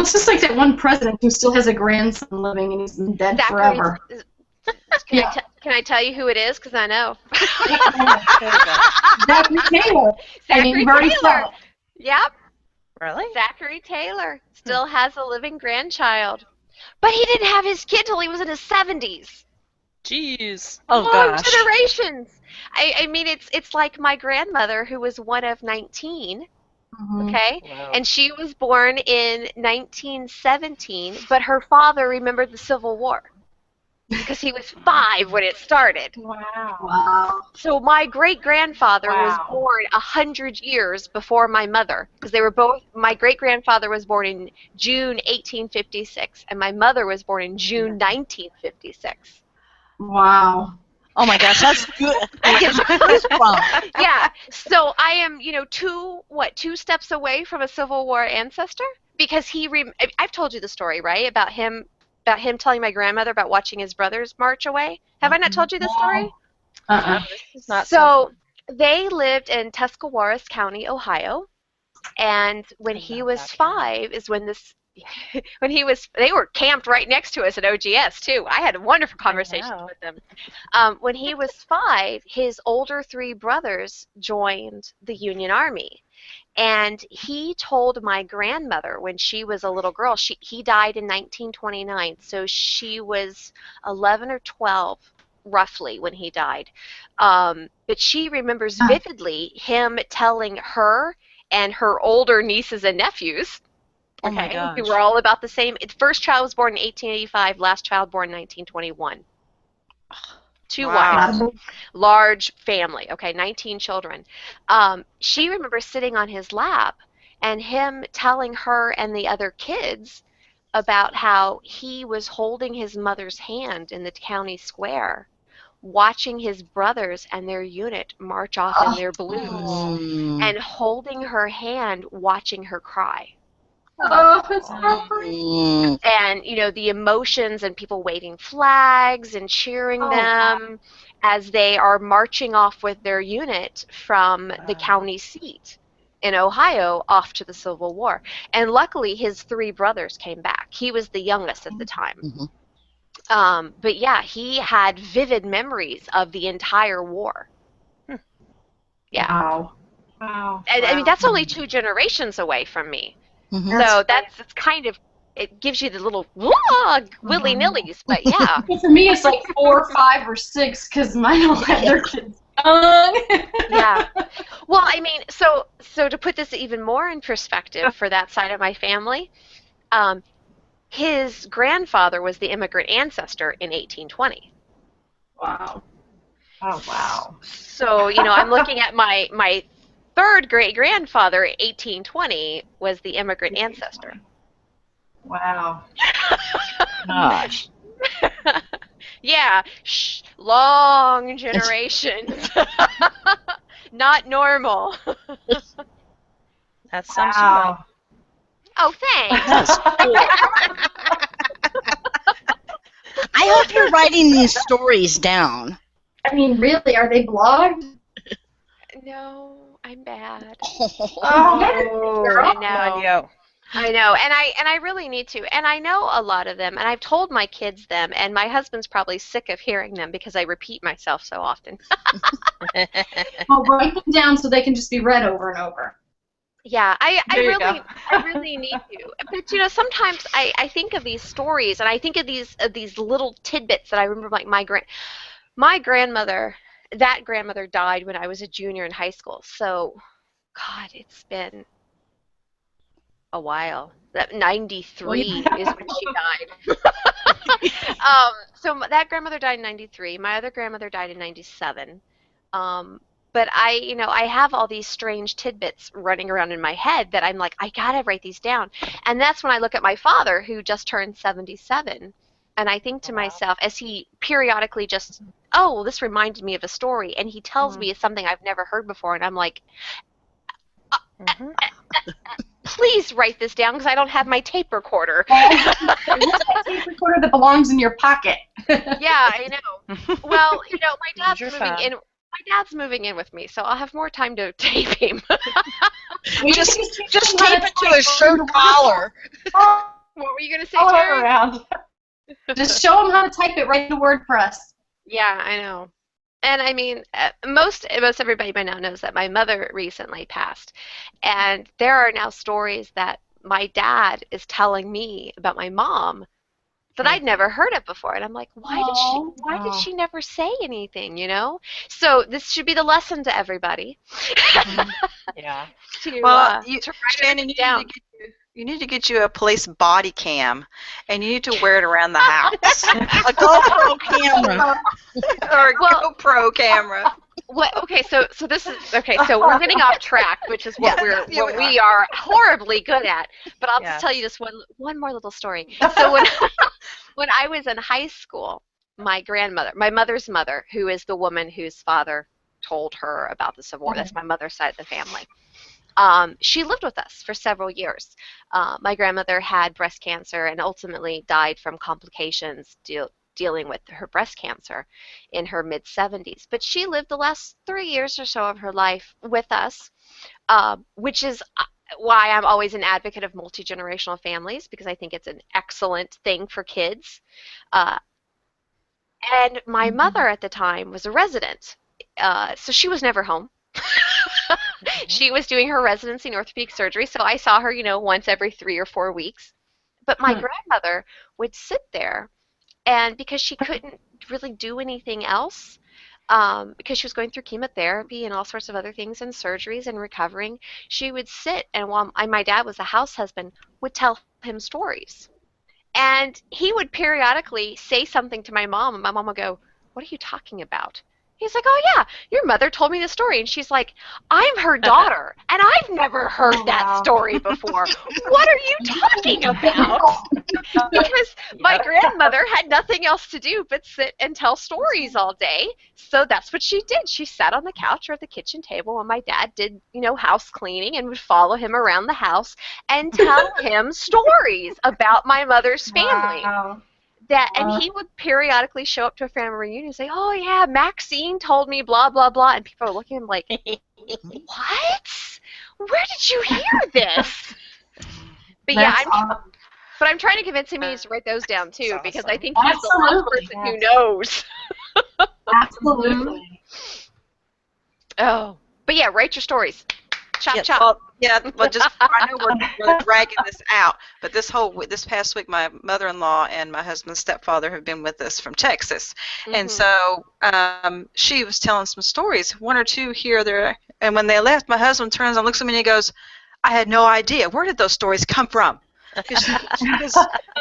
it's just like that one president who still has a grandson living and he's been dead forever. Can I tell you who it is? Because I know. Zachary Taylor. Zachary Taylor. Yep. Really? Zachary Taylor still has a living grandchild. But he didn't have his kid till he was in his 70s. Jeez. Oh, Long gosh. generations. I mean, it's like my grandmother, who was one of 19. Okay? Wow. And she was born in 1917, but her father remembered the Civil War because he was 5 when it started. Wow. So my great-grandfather was born 100 years before my mother, because they were both. My great-grandfather was born in June 1856, and my mother was born in June 1956. Wow. Oh my gosh, that's good. Yeah. So I am, 2 steps away from a Civil War ancestor, because I've told you the story, right, about him telling my grandmother about watching his brothers march away. Have I not told you this story? So they lived in Tuscarawas County, Ohio, and when he was 5 is when this. They were camped right next to us at OGS too. I had wonderful conversations with them. When he was 5, his older 3 brothers joined the Union Army. And he told my grandmother when she was a little girl, he died in 1929, so she was 11 or 12 roughly when he died. But she remembers vividly him telling her and her older nieces and nephews, Oh my gosh. who were all about the same. The first child was born in 1885, last child born in 1921. 2 wives, large family, 19 children. She remembers sitting on his lap and him telling her and the other kids about how he was holding his mother's hand in the county square, watching his brothers and their unit march off in their blues, and holding her hand, watching her cry. Oh, it's heartbreaking. And, the emotions and people waving flags and cheering them as they are marching off with their unit from the county seat in Ohio off to the Civil War. And luckily, his 3 brothers came back. He was the youngest at the time. But yeah, he had vivid memories of the entire war. Yeah. Wow. And, I mean, that's only 2 generations away from me. So it's kind of, it gives you the little willy-nillys, but yeah. For me, it's like 4, 5, or 6, because mine all have their kids young. Yeah. Well, I mean, so to put this even more in perspective for that side of my family, his grandfather was the immigrant ancestor in 1820. Wow. Oh, wow. So, I'm looking at my 3rd great-grandfather, 1820, was the immigrant ancestor. Wow. Gosh. Yeah, long generations. Not normal. That sounds right. Oh, thanks. I hope you're writing these stories down. I mean, really, are they blogged? No, I'm bad. Oh, I Come on, know. yo. I know, and I really need to. And I know a lot of them, and I've told my kids them, and my husband's probably sick of hearing them because I repeat myself so often. Well, write them down so they can just be read over and over. Yeah, I There you really go. I really need to. But you know, sometimes I think of these stories and I think of these little tidbits that I remember, like my grandmother, that grandmother died when I was a junior in high school. So God, it's been a while. That 93 is when she died. So that grandmother died in 93. My other grandmother died in 97. But you know, I have all these strange tidbits running around in my head that I'm like, I gotta write these down. And that's when I look at my father, who just turned 77, and I think to myself, as he periodically just, oh, well, this reminded me of a story, and he tells me it's something I've never heard before, and I'm like, please write this down because I don't have my tape recorder. Where's that tape recorder that belongs in your pocket? Yeah, I know. Well, you know, my dad's Your moving phone. in. My dad's moving in with me, so I'll have more time to tape him. Just tape it to his shirt collar. What were you gonna say, All Terry? around. Just show them how to type it right into WordPress. Yeah, I know. And I mean, most everybody by now knows that my mother recently passed, and there are now stories that my dad is telling me about my mom that I'd never heard of before, and I'm like, why did she never say anything, you know? So this should be the lesson to everybody. Yeah. Well, to write Shannon, it down. you need to get you a police body cam, and you need to wear it around the house. A GoPro camera. Or a GoPro camera. Okay, so this is okay. So we're getting off track, which is what we are horribly good at. But I'll just tell you this one more little story. So when I was in high school, my grandmother, my mother's mother, who is the woman whose father told her about the Civil War, that's my mother's side of the family. She lived with us for several years. My grandmother had breast cancer and ultimately died from complications dealing with her breast cancer in her mid-70s. But she lived the last 3 years or so of her life with us, which is why I'm always an advocate of multi-generational families, because I think it's an excellent thing for kids. And my mother at the time was a resident, so she was never home. She was doing her residency in orthopedic surgery, so I saw her, you know, once every 3 or 4 weeks. But my grandmother would sit there, and because she couldn't really do anything else, because she was going through chemotherapy and all sorts of other things and surgeries and recovering, she would sit, and while my dad was a house husband, would tell him stories. And he would periodically say something to my mom, and my mom would go, "What are you talking about?" He's like, "Oh yeah, your mother told me the story." And she's like, "I'm her daughter, and I've never heard that story before. What are you talking about?" Because my grandmother had nothing else to do but sit and tell stories all day. So that's what she did. She sat on the couch or at the kitchen table while my dad did, you know, house cleaning, and would follow him around the house and tell him stories about my mother's family. Wow. And he would periodically show up to a family reunion and say, "Oh yeah, Maxine told me blah blah blah," and people are looking at him like, "What? Where did you hear this?" But yeah, I'm trying to convince him he needs to write those down too, because I think he's the last person who knows. Absolutely. Oh, but yeah, write your stories. Chop chop. Well, just I know we're dragging this out, but this past week, my mother-in-law and my husband's stepfather have been with us from Texas, and so she was telling some stories, one or two here or there, and when they left, my husband turns and looks at me and he goes, "I had no idea. Where did those stories come from?" Because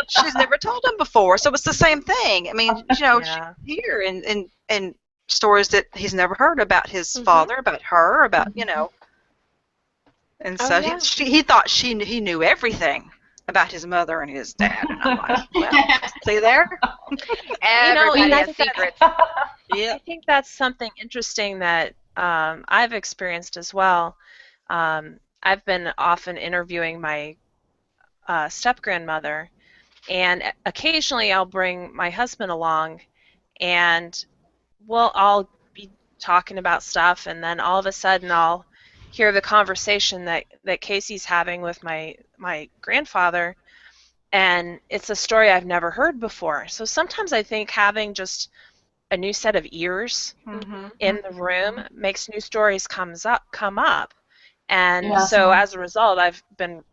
she's never told them before, so it's the same thing. I mean, you know, here and stories that he's never heard about his father, about her, about you know. And so he thought he knew everything about his mother and his dad. And I'm like, well, see there? Everybody has secrets. I think that's something interesting that I've experienced as well. I've been often interviewing my step-grandmother, And occasionally I'll bring my husband along, and I'll be talking about stuff, and then all of a sudden I'll hear the conversation that Casey's having with my grandfather, and it's a story I've never heard before. So sometimes I think having just a new set of ears in the room makes new stories come up. And so as a result, I've been,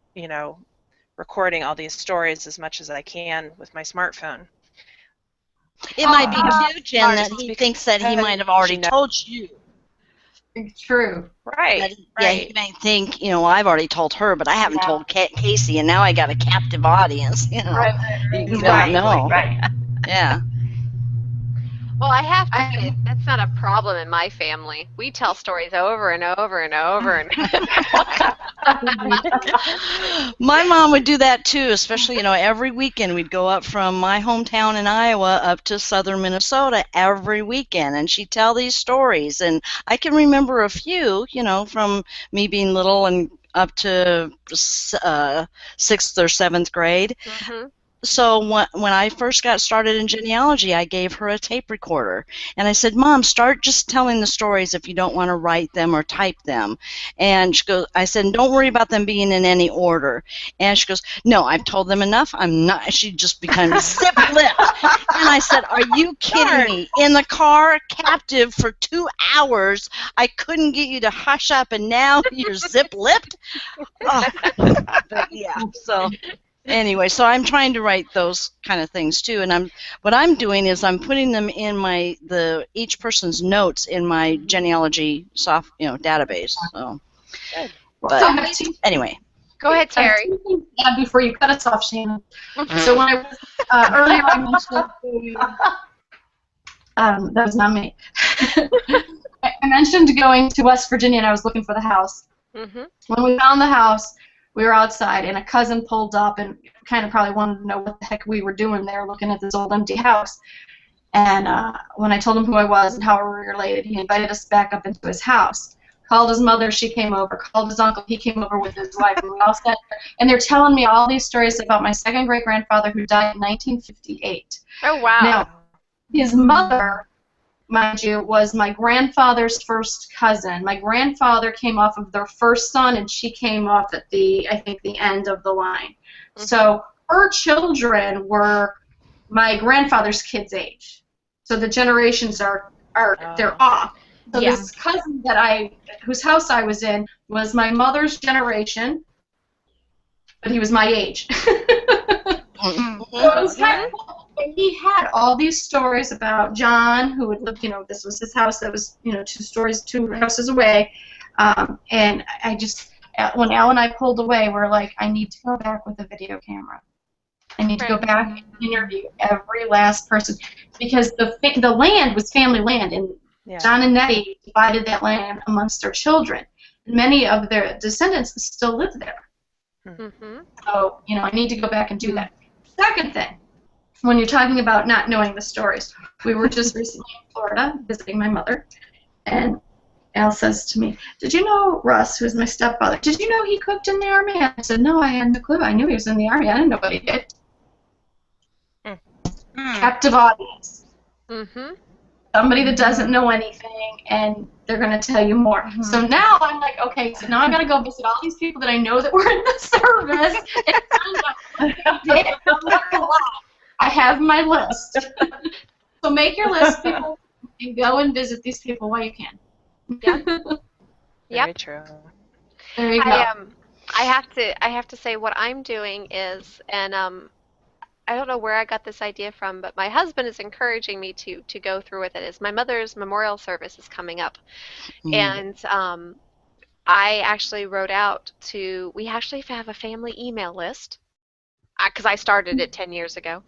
recording all these stories as much as I can with my smartphone. It might be too, Jen, that he thinks that he might have already told you. True. Right. Yeah, he might think, I've already told her, but I haven't told Casey, and now I got a captive audience. You don't know. Right. Yeah. Well, I have to say, that's not a problem in my family. We tell stories over and over and over. My mom would do that too, especially, every weekend we'd go up from my hometown in Iowa up to southern Minnesota every weekend, and she'd tell these stories. And I can remember a few, from me being little and up to 6th or 7th grade. So when I first got started in genealogy, I gave her a tape recorder. And I said, Mom, start just telling the stories if you don't want to write them or type them. And I said, don't worry about them being in any order. And she goes, no, I've told them enough. I'm not. She just became zip-lipped. And I said, are you kidding me? In the car, captive for 2 hours, I couldn't get you to hush up, and now you're zip-lipped? Oh. But yeah, so... Anyway, so I'm trying to write those kind of things too, and what I'm doing is I'm putting them in each person's notes in my genealogy database. So, good. But anyway, go ahead, Terry. Before you cut us off, Shannon. So when I was earlier, I mentioned that was not me. I mentioned going to West Virginia, and I was looking for the house. When we found the house, we were outside, and a cousin pulled up and kind of probably wanted to know what the heck we were doing there looking at this old empty house. And when I told him who I was and how we were related, he invited us back up into his house. Called his mother, she came over. Called his uncle, he came over with his wife. And we all sat there, and they're telling me all these stories about my second great-grandfather who died in 1958. Oh, wow. Now, his mother, mind you, was my grandfather's first cousin. My grandfather came off of their first son, and she came off at the end of the line. So her children were my grandfather's kids' age. So the generations they're off. So this cousin whose house I was in was my mother's generation, but he was my age. So it was kind of cool. And he had all these stories about John, who had lived, this was his house that was, 2 houses away. And when Al and I pulled away, we're like, I need to go back with a video camera. I need to go back and interview every last person. Because the land was family land, and John and Nettie divided that land amongst their children. Many of their descendants still live there. So, I need to go back and do that. Second thing, when you're talking about not knowing the stories, we were just recently in Florida visiting my mother, and Al says to me, did you know Russ, who's my stepfather, did you know he cooked in the Army? I said, no, I had no clue. I knew he was in the Army. I didn't know what he did. Captive audience. Somebody that doesn't know anything, and they're going to tell you more. So now I'm like, okay, so now I got to go visit all these people that I know that were in the service, and I'm not gonna lie, I have my list. So make your list, people, and go and visit these people while you can. Very true. There you go. I have to say what I'm doing is, and I don't know where I got this idea from, but my husband is encouraging me to go through with it. Is my mother's memorial service is coming up, and I actually wrote out we actually have a family email list because I started it 10 years ago,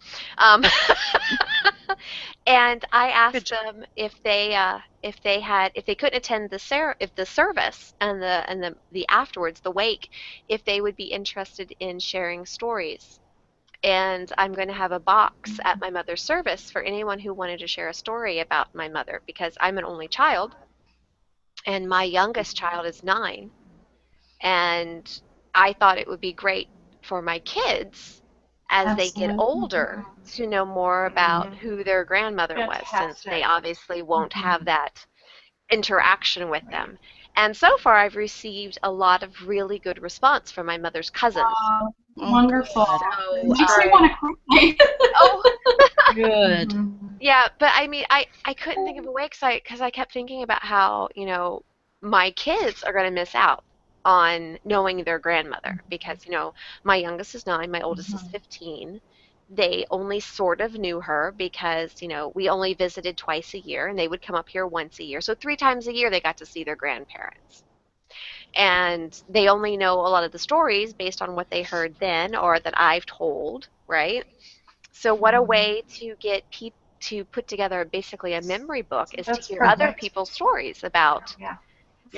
and I asked them if they couldn't attend the service and the afterwards, the wake, if they would be interested in sharing stories. And I'm going to have a box at my mother's service for anyone who wanted to share a story about my mother, because I'm an only child, and my youngest child is 9. And I thought it would be great for my kids as they get older to know more about who their grandmother was, since they obviously won't have that interaction with them. And so far, I've received a lot of really good response from my mother's cousins. Wonderful. So, makes me want to cry. Oh, good. Yeah, but I mean, I couldn't think of a way because I kept thinking about how, you know, my kids are going to miss out on knowing their grandmother because, you know, my youngest is 9, my oldest is 15. They only sort of knew her because, you know, we only visited twice a year and they would come up here once a year. So 3 times a year they got to see their grandparents. And they only know a lot of the stories based on what they heard then or that I've told, right? So what a way to get people to put together basically a memory book is to hear other people's stories about.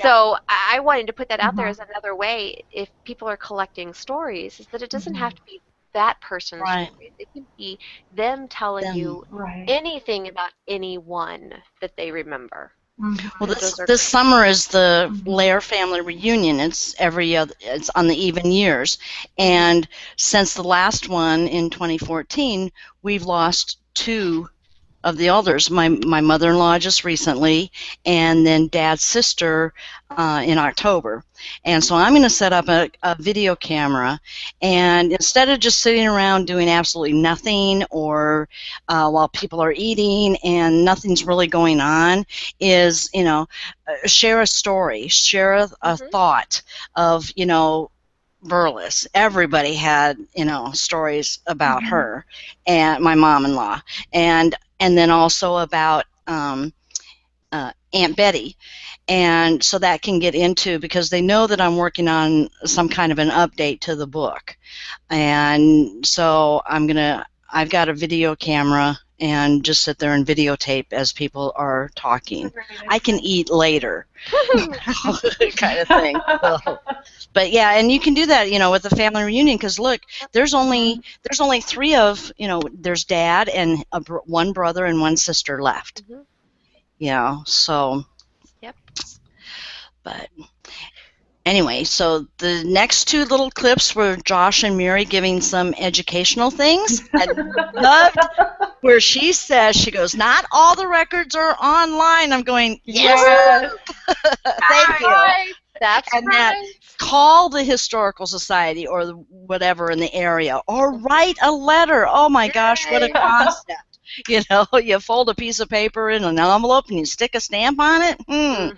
So I wanted to put that out there as another way, if people are collecting stories, is that it doesn't have to be that person's story. It can be them telling you anything about anyone that they remember. Well, this summer is the Lair family reunion. It's every other. It's on the even years, and since the last one in 2014, we've lost 2 of the elders. My mother-in-law just recently, and then Dad's sister in October. And so I'm going to set up a video camera, and instead of just sitting around doing absolutely nothing or while people are eating and nothing's really going on, is, you know, share a story, share a thought of, you know, Burles. Everybody had, you know, stories about her and my mom-in-law, and then also about Aunt Betty, and so that can get into, because they know that I'm working on some kind of an update to the book, and so I've got a video camera and just sit there and videotape as people are talking. I can eat later, kind of thing. But yeah, and you can do that, you know, with the family reunion, because look, there's only 3 of, you know, there's Dad and 1 brother and 1 sister left. You know, so. Yep. But anyway, so the next 2 little clips were Josh and Mary giving some educational things. I loved where she says, she goes, "Not all the records are online." I'm going, yes. Thank you. That's and right. That call the historical society or the whatever in the area, or write a letter. Oh my gosh, what a concept. You know, you fold a piece of paper in an envelope and you stick a stamp on it. And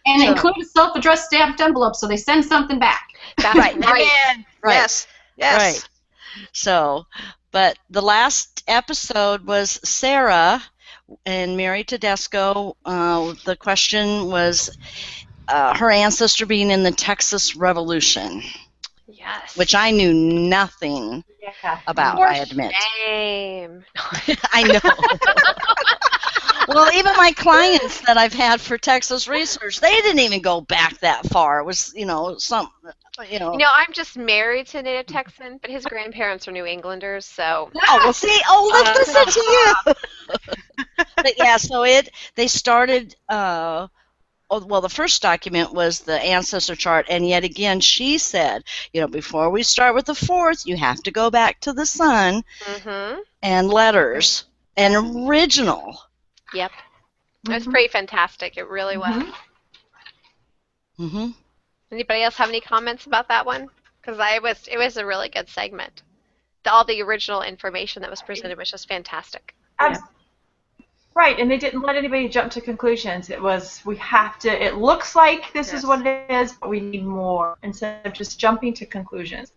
include a self-addressed stamped envelope so they send something back. That's right. Yes. Right. So, but the last episode was Sarah and Mary Tedesco. The question was her ancestor being in the Texas Revolution. Yes. Which I knew nothing about, I admit. Shame. I know. Well, even my clients that I've had for Texas Research, they didn't even go back that far. It was, you know, you know, I'm just married to a native Texan, but his grandparents are New Englanders, so. Oh, well, see, let's listen to you. But yeah, so they started. Well, the first document was the ancestor chart, and yet again she said, you know, before we start with the 4th, you have to go back to the son and letters and original. Yep. It was pretty fantastic. It really was. Anybody else have any comments about that one? Because it was a really good segment. All the original information that was presented was just fantastic. Right, and they didn't let anybody jump to conclusions. It was, it looks like this is what it is, but we need more, instead of just jumping to conclusions.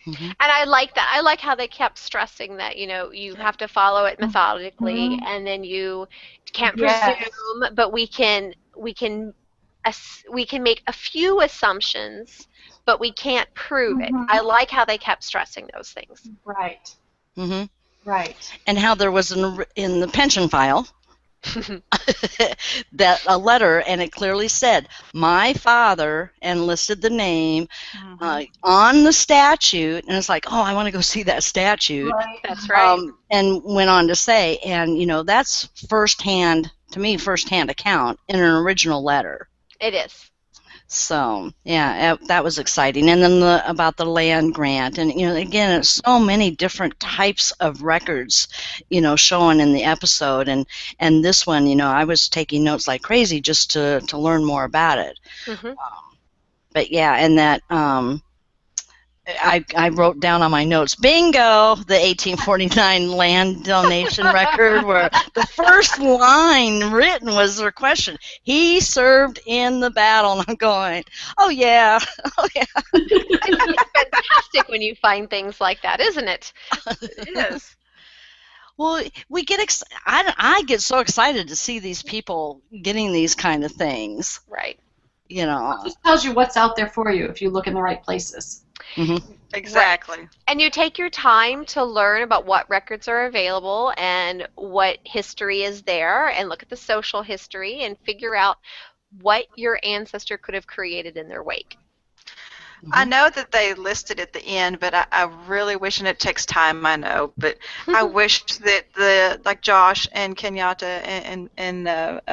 And I like that. I like how they kept stressing that, you know, you have to follow it methodically, and then you can't presume, but we can make a few assumptions, but we can't prove it. I like how they kept stressing those things. Right. Right. And how there was in the pension file that a letter, and it clearly said my father, and listed the name on the statute, and it's like, oh, I want to go see that statute. Right. That's right. And went on to say, and you know, that's firsthand account in an original letter. It is. So yeah, that was exciting. And then about the land grant, and again, it's so many different types of records, showing in the episode. And this one, I was taking notes like crazy just to learn more about it. Mm-hmm. But yeah, and that I wrote down on my notes, bingo, the 1849 land donation record, where the first line written was their question. He served in the battle. And I'm going, oh, yeah, oh, yeah. It's fantastic when you find things like that, isn't it? It is. Well, we get I get so excited to see these people getting these kind of things. Right. It just tells you what's out there for you if you look in the right places. Mm-hmm. Exactly. Right. And you take your time to learn about what records are available and what history is there, and look at the social history and figure out what your ancestor could have created in their wake. I know that they listed at the end, but I really wish, and it takes time, I know, but I wish that like Josh and Kenyatta and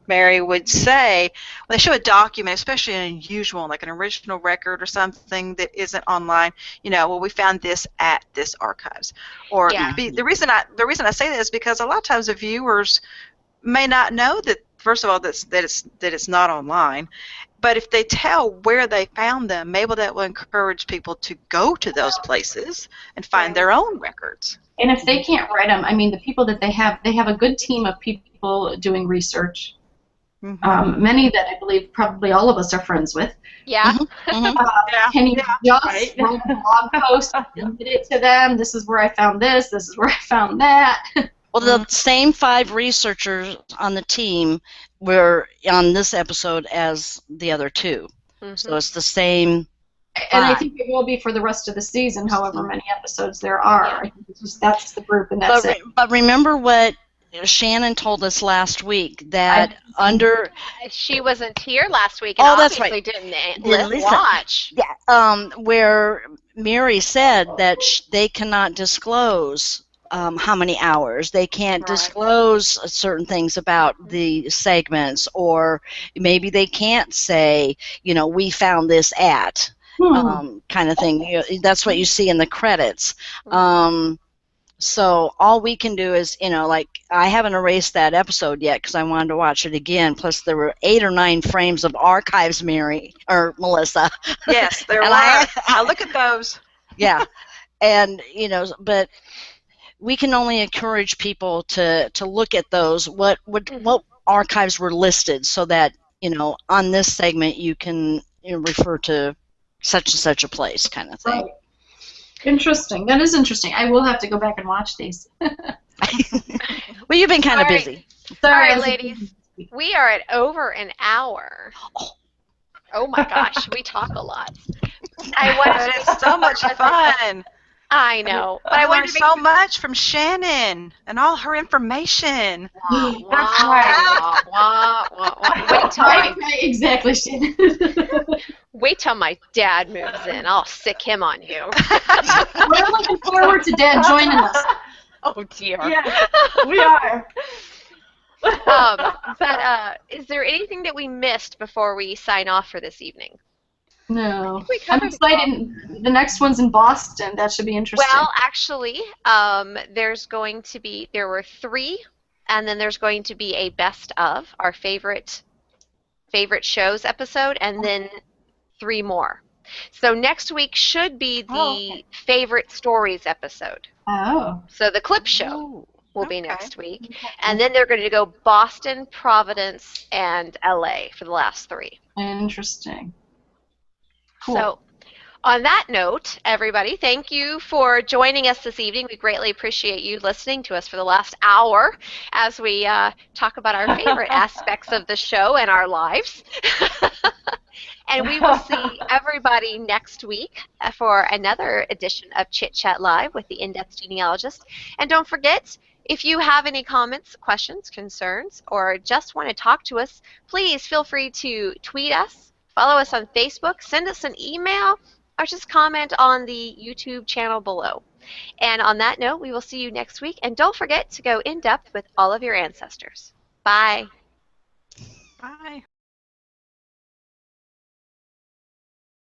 Mary would say, when they show a document, especially an unusual, like an original record or something that isn't online, well, we found this at this archives. Or the reason I say that is because a lot of times the viewers may not know that, first of all, that it's not online. But if they tell where they found them, maybe that will encourage people to go to those places and find their own records. And if they can't write them, I mean, the people that they have a good team of people doing research. Mm-hmm. Many that I believe probably all of us are friends with. Yeah. Mm-hmm. Can you just write a blog post and get it to them? This is where I found this. This is where I found that. Well, the same 5 researchers on the team were on this episode as the other 2. Mm-hmm. So it's the same 5. And I think it will be for the rest of the season, however many episodes there are. I think it's just, that's the group, and that's it. But remember what Shannon told us last week, that she wasn't here last week, and obviously didn't watch. Yeah, where Mary said that they cannot disclose how many hours. They can't disclose certain things about the segments, or maybe they can't say, we found this at, kind of thing. That's what you see in the credits. So all we can do is, like, I haven't erased that episode yet because I wanted to watch it again. Plus, there were 8 or 9 frames of archives, Melissa. Yes, there were. I look at those. Yeah, and but we can only encourage people to look at those. What archives were listed, so that on this segment you can refer to such and such a place, kind of thing. Right. Interesting. That is interesting. I will have to go back and watch these. Well, you've been kind of busy. All right, ladies. We are at over an hour. Oh my gosh, we talk a lot. It's so much fun. I know. But I learned so much from Shannon and all her information. That's right. Exactly, Shannon. Wait till my dad moves in. I'll sick him on you. We're looking forward to Dad joining us. Oh, dear. Yeah, we are. But is there anything that we missed before we sign off for this evening? No. I'm excited. The next one's in Boston. That should be interesting. Well, actually, there were 3, and then there's going to be a best of our favorite shows episode, and then 3 more. So next week should be the favorite stories episode. Oh. So the clip show will be next week. And then they're going to go Boston, Providence, and LA for the last 3. Interesting. Cool. So on that note, everybody, thank you for joining us this evening. We greatly appreciate you listening to us for the last hour as we talk about our favorite aspects of the show and our lives. And we will see everybody next week for another edition of Chit Chat Live with the In-Depth Genealogist. And don't forget, if you have any comments, questions, concerns, or just want to talk to us, please feel free to tweet us, follow us on Facebook, send us an email, or just comment on the YouTube channel below. And on that note, we will see you next week. And don't forget to go in depth with all of your ancestors. Bye. Bye.